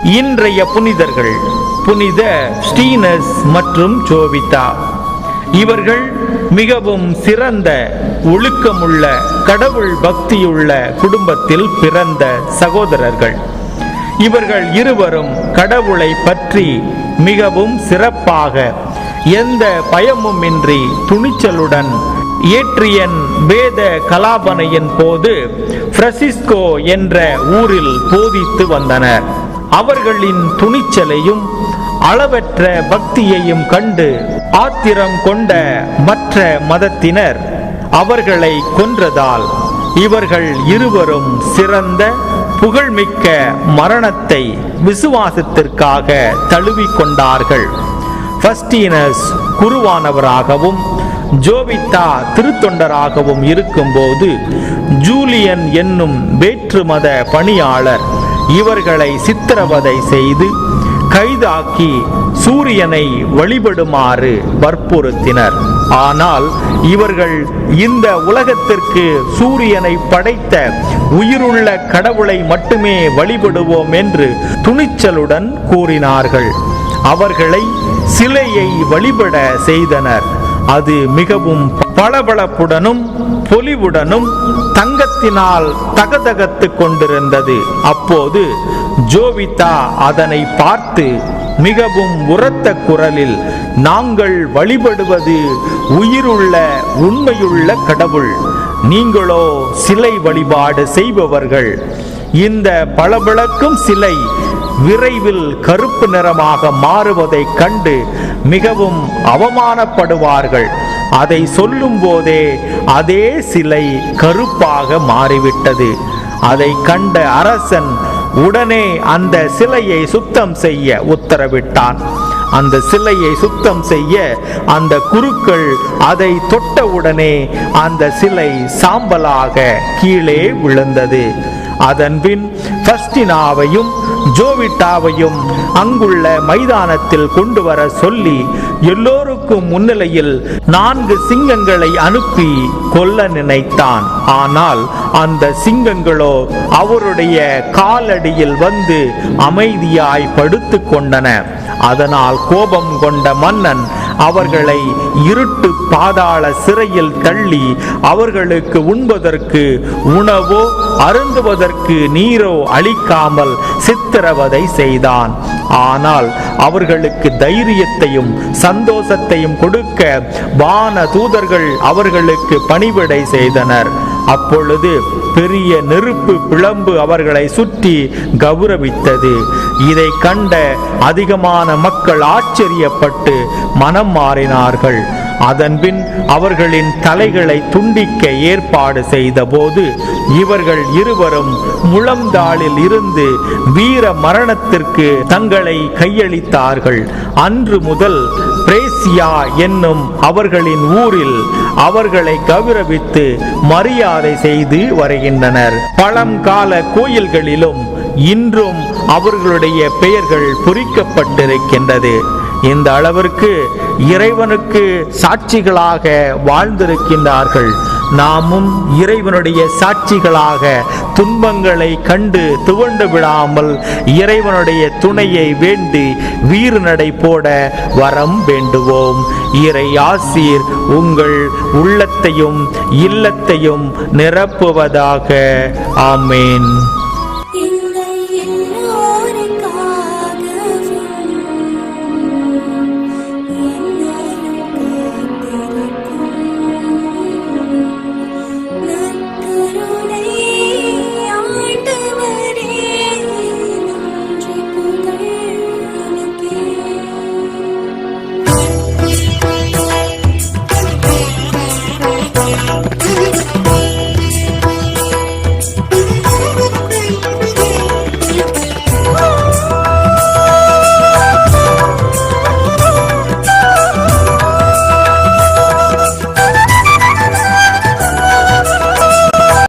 இன்றைய புனிதர்கள் புனித ஸ்டீனஸ் மற்றும் ஜோவிதா. இவர்கள் மிகவும் சிறந்த ஒழுக்கமுள்ள கடவுள் பக்தியுள்ள குடும்பத்தில் பிறந்த சகோதரர்கள். இவர்கள் இருவரும் கடவுளை பற்றி மிகவும் சிறப்பாக எந்த பயமுமின்றி துணிச்சலுடன் ஏற்றியன் வேத கலாபனையின் போது பிரான்சிஸ்கோ என்ற ஊரில் போதித்து வந்தனர். அவர்களின் துணிச்சலையும் அளவற்ற பக்தியையும் கண்டு ஆத்திரம் கொண்ட மற்ற மதத்தினர் அவர்களை கொன்றதால் இவர்கள் இருவரும் சிறந்த புகழ்மிக்க மரணத்தை விசுவாசத்திற்காக தழுவிக்கொண்டார்கள். ஃபஸ்டீனஸ் குருவானவராகவும் ஜோவிதா திருத்தொண்டராகவும் இருக்கும்போது ஜூலியன் என்னும் வேற்று மத பணியாளர் இவர்களை சித்திரவதை செய்து கைதாக்கி சூரியனை வழிபடுமாறு வற்புறுத்தினர். ஆனால் இவர்கள் இந்த உலகத்திற்கு சூரியனை படைத்த உயிருள்ள கடவுளை மட்டுமே வழிபடுவோம் என்று துணிச்சலுடன் கூறினார்கள். அவர்களை சிலையை வழிபட செய்தனர். அது மிகவும் பளபளப்புடனும் பொலிவுடனும் தங்கத்தினால் தகதகத்து கொண்டிருந்தது. அப்போது ஜோவிதா அதனை பார்த்து மிகவும் உரத்த குரலில், நாங்கள் வழிபடுவது உயிருள்ள உண்மையுள்ள கடவுள், நீங்களோ சிலை வழிபாடு செய்பவர்கள். இந்த பளபளக்கும் சிலை விரைவில் கருப்பு நிறமாக மாறுவதை கண்டு மிகவும் அவமானப்படுவார்கள். அதை சொல்லும் போதே அதே சிலை கருப்பாக மாறிவிட்டது. அதை கண்ட அரசன் உடனே அந்த சிலையை சுத்தம் செய்ய உத்தரவிட்டான். அந்த சிலையை சுத்தம் செய்ய அந்த குருக்கள் அதை தொட்டவுடனே அந்த சிலை சாம்பலாக கீழே விழுந்தது. அதன்பின் ஃபஸ்டினாவையும் ஜோவிட்டாவையும் அங்குள்ள மைதானத்தில் கொண்டு வர சொல்லி எல்லோருக்கும் முன்னிலையில் 4 சிங்கங்களை அனுப்பி கொல்ல நினைத்தான். ஆனால் அந்த சிங்கங்களோ அவருடைய காலடியில் வந்து அமைதியாய் படுத்து கொண்டன. அதனால் கோபம் கொண்ட மன்னன் அவர்களை இருட்டு பாதாள சிறையில் தள்ளி அவர்களுக்கு உண்பதற்கு உணவோ அருந்துவதற்கு நீரோ அளிக்காமல் சித்திரவதை செய்தான். ஆனால் அவர்களுக்கு தைரியத்தையும் சந்தோஷத்தையும் கொடுக்க வான தூதர்கள் அவர்களுக்கு பணிவிடை செய்தனர். அப்பொழுது பெரிய நெருப்பு பிளம்பு அவர்களை சுற்றி கௌரவித்தது. இதை கண்ட அதிகமான மக்கள் ஆச்சரியப்பட்டு மனம் மாறினார்கள். அதன்பின் அவர்களின் தலைகளை துண்டிக்க ஏற்பாடு செய்த போது இவர்கள் இருவரும் முழந்தாளில் இருந்து வீர மரணத்திற்கு தங்களை கையளித்தார்கள். அன்று முதல் பிரேசியா என்னும் அவர்களின் ஊரில் அவர்களை கௌரவித்து மரியாதை செய்து வருகின்றனர். பழங்கால கோயில்களிலும் இன்றும் அவர்களுடைய பெயர்கள் பொறிக்கப்பட்டிருக்கின்றது. இந்த அளவிற்கு இறைவனுக்கு சாட்சிகளாக வாழ்ந்திருக்கின்றார்கள். நாமும் இறைவனுடைய சாட்சிகளாக துன்பங்களை கண்டு துவண்டு விடாமல் இறைவனுடைய துணையை வேண்டி வீறு நடை போட வரம் வேண்டுவோம். இறை ஆசீர் உங்கள் உள்ளத்தையும் இல்லத்தையும் நிரப்புவதாக. ஆமேன்.